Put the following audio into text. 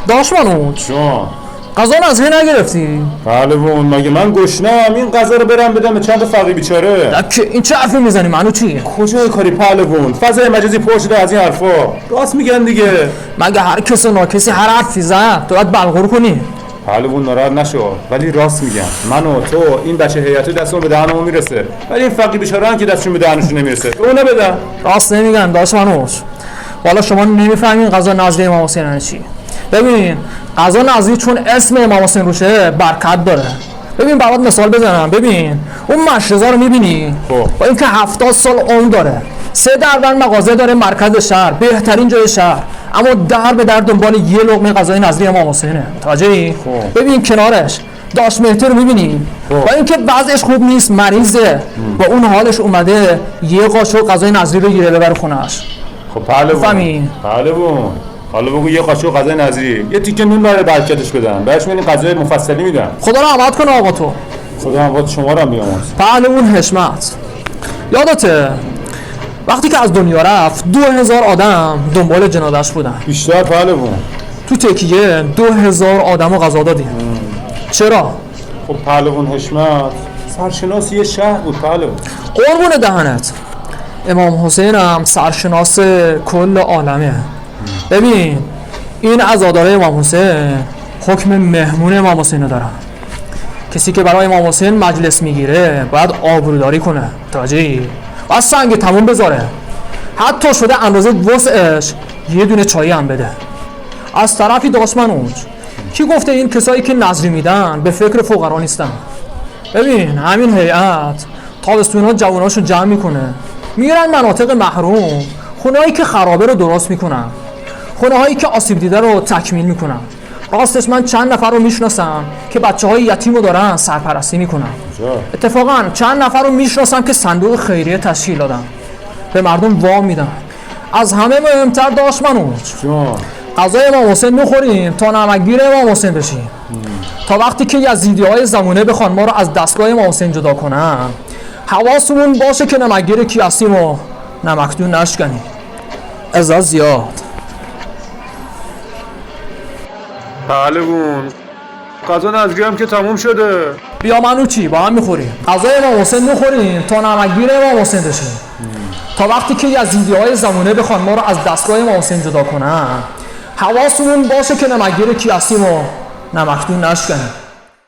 داشمانو چون غذا نظری نگرفتی؟ پهلوان مگه من گشنه‌ام این غذا رو برم بدم به چند فقیر بیچاره؟ این چه حرفی میزنی منو چی؟ کجای کاری پهلوان؟ فضای مجازی پر شده از این حرفا. راست میگن دیگه. مگه هر کس و ناکسی هر حرفی زد تو باید بلغور کنی؟ پهلوان ناراحت نشو، ولی راست میگن. من و تو این بچه هیئتی دستمون به دهنمون میرسه، ولی این فقیر بیچاره‌ان که دستشون به دهنشون نمیرسه. تو اونو بدن. راست نمیگن داشمانوش. والا شما نمیفهمین غذا نظری امام حسین یعنی چی. ببین غذا نظری چون اسم امام حسین روشه برکت داره. ببین برات مثال بزنم. ببین اون مشرزا رو میبینی با اینکه 70 سال عمر داره، 3 دروند مغازه داره مرکز شهر، بهترین جای شهر، اما در به در دنبال یه لقمه غذای نظری امام حسینه. متوجهی؟ ببین کنارش داش مهدی رو میبینی با اینکه وضعش خوب نیست، مریضه، با اون حالش اومده یه قاشق غذای نظری رو گیره ببره خونه‌اش. خب پهلوان حالا بگو یه قاشق غذای نظری، یه تیکه نون برای برکتش بدن، بهش میگن غذای مفصلی میدن. خدا رحمت کنه آقا تو. خدا رحمت شما رو هم بیامرزه. پهلوان حشمت، یادته وقتی که از دنیا رفت 2000 آدم دنبال جنازه‌اش بودن. بیشتر پهلوان. تو تکیه 2000 آدمو غذا دادیم. چرا؟ خب پهلوان حشمت سرشناس یه شهر بود پهلوان. قربون دهنت. امام حسین هم سرشناس کل عالمه. ببین این عزادارای امام حسین حکم مهمون امام حسین دارن. کسی که برای امام حسین مجلس میگیره باید آبروداری کنه. توجهی؟ باید سنگ تموم بذاره، حتی شده اندازه وسعش یه دونه چایی هم بده. از طرفی داشمنوش کی گفته این کسایی که نظری میدن به فکر فقرا نیستن؟ ببین همین هیئت تابستونا جواناشو جمع میکنه، میرن مناطق محروم، خونهایی که خرابه رو درست میکنن، خونه هایی که آسیب دیده رو تکمیل میکنن. راستش من چند نفر رو میشناسم که بچه های یتیم رو دارن سرپرستی میکنن. اتفاقا چند نفر رو میشناسم که صندوق خیریه تشکیل دادن، به مردم وام میدن. از همه مهمتر داشمنوش غذای امام حسین بخوریم تا نمکگیر امام حسین بشیم، تا وقتی که یزیدی‌های زمونه بخوان ما رو از دستگاه امام حسین جدا کنن حواسمون باشه که نمکگیر کی هستیم و نمکدون نشکنیم. عزت زیاد. پهلوان غذا نظری هم که تموم شده. بیا منو چی با هم میخوریم. غذای امام حسین بخوریم تا نمکگیر امام حسین بشیم، تا وقتی که یزیدی‌های زمونه بخوان ما رو از دستگاه امام حسین جدا کنن حواسمون باشه که نمکگیر کی هستیم و نمکدون نشکنیم.